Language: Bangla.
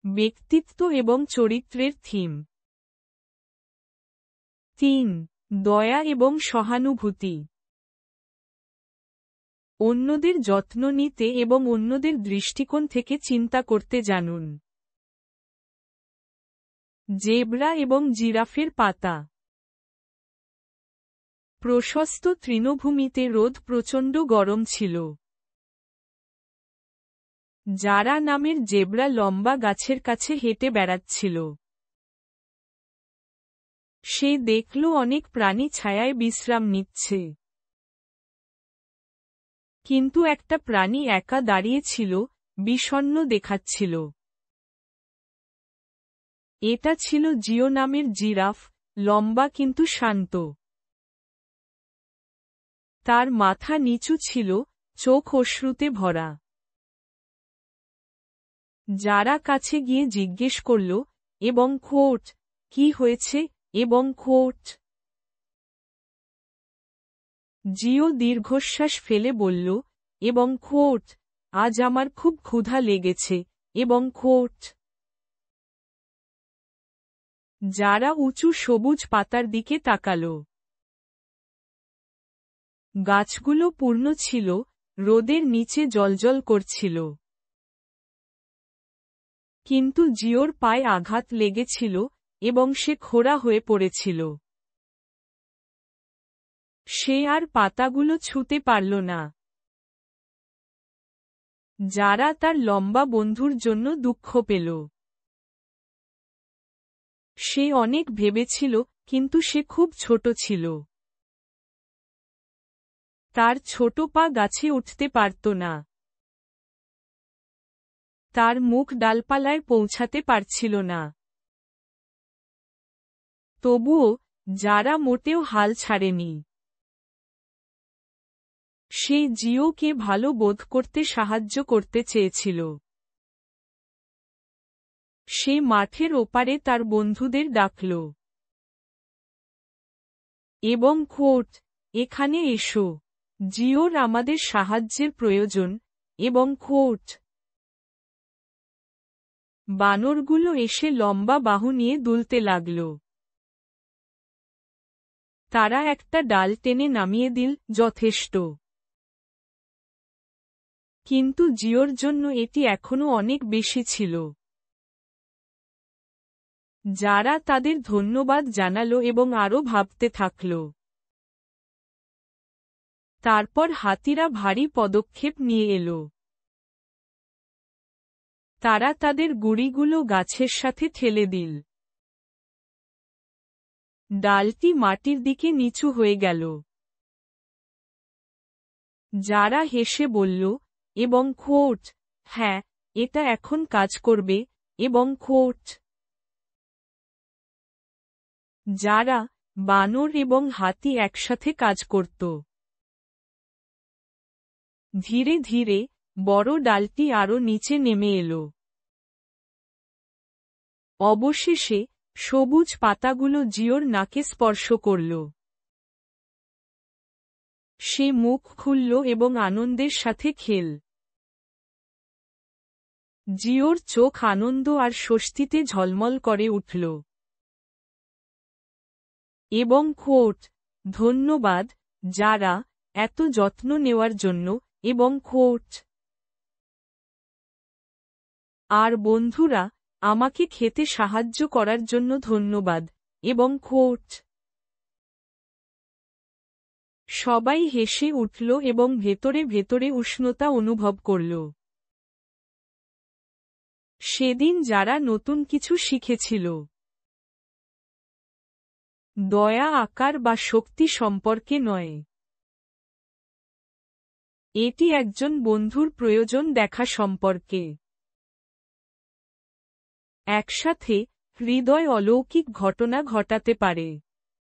ব্যক্তিত্ব এবং চরিত্রের থিম। 3. দয়া এবং সহানুভূতি। অন্যদের যত্ন নিতে এবং অন্যদের দৃষ্টিকোণ থেকে চিন্তা করতে জানুন। জেব্রা এবং জিরাফের পাতা। প্রশস্ত তৃণভূমিতে রোদ প্রচণ্ড গরম ছিল। যারা নামের জেব্রা লম্বা গাছের কাছে হেঁটে বেড়াচ্ছিল। সে দেখল অনেক প্রাণী ছায়ায় বিশ্রাম নিচ্ছে। কিন্তু একটা প্রাণী একা দাঁড়িয়ে ছিল, বিষণ্ণ দেখাচ্ছিল। এটা ছিল জিও নামের জিরাফ, লম্বা কিন্তু শান্ত। তার মাথা নিচু ছিল, চোখ অশ্রুতে ভরা। যারা কাছে গিয়ে জিজ্ঞেস করল, এবং খোট, কি হয়েছে, এবং খোট। জিও দীর্ঘশ্বাস ফেলে বলল, এবং খোট, আজ আমার খুব ক্ষুধা লেগেছে, এবং খোট। যারা উঁচু সবুজ পাতার দিকে তাকাল। গাছগুলো পূর্ণ ছিল, রোদের নিচে জ্বলজ্বল করছিল। কিন্তু জিওর পায়ে আঘাত লেগেছিল, এবং সে খোঁড়া হয়ে পড়েছিল। সে আর পাতাগুলো ছুঁতে পারল না। যারা তার লম্বা বন্ধুর জন্য দুঃখ পেল। সে অনেক ভেবেছিল, কিন্তু সে খুব ছোট ছিল। তার ছোট পা গাছে উঠতে পারত না। তার মুখ ডালপালায় পৌঁছাতে পারছিল না। তবুও, যারা মোটেও হাল ছাড়েনি। সে জিওকে ভালো বোধ করতে সাহায্য করতে চেয়েছিল। সে মাঠের ওপারে তার বন্ধুদের ডাকল। এবং খোট, এখানে এসো। জিওর আমাদের সাহায্যের প্রয়োজন, এবং খোট। বানরগুলো এসে লম্বা বাহু নিয়ে দুলতে লাগল। তারা একটা ডাল টেনে নামিয়ে দিল, যথেষ্ট। কিন্তু জিওর জন্য এটি এখনো অনেক বেশি ছিল। যারা তাদের ধন্যবাদ জানালো এবং আরও ভাবতে থাকল। তারপর হাতিরা ভারী পদক্ষেপ নিয়ে এলো। তারা তাদের গুঁড়িগুলো গাছের সাথে ঠেলে দিল। ডালটি মাটির দিকে নিচু হয়ে গেল। যারা হেসে বলল, এবং খোট, হ্যাঁ, এটা এখন কাজ করবে, এবং খোট। যারা, বানর এবং হাতি একসাথে কাজ করত। ধীরে ধীরে, বড় ডালটি আরও নিচে নেমে এলো। অবশেষে, সবুজ পাতাগুলো জিওর নাকে স্পর্শ করল। সে মুখ খুলল এবং আনন্দের সাথে খেল। জিওর চোখ আনন্দ আর স্বস্তিতে ঝলমল করে উঠল। এবং খোট, ধন্যবাদ, যারা, এত যত্ন নেওয়ার জন্য, এবং খোট। আর বন্ধুরা, আমাকে খেতে সাহায্য করার জন্য ধন্যবাদ, এবং খোট। সবাই হেসে উঠল এবং ভেতরে ভেতরে উষ্ণতা অনুভব করল। সেদিন যারা নতুন কিছু শিখেছিল। দয়া আকার বা শক্তি সম্পর্কে নয়। এটি একজন বন্ধুর প্রয়োজন দেখা সম্পর্কে। একসাথে, হৃদয় অলৌকিক ঘটনা ঘটাতে পারে।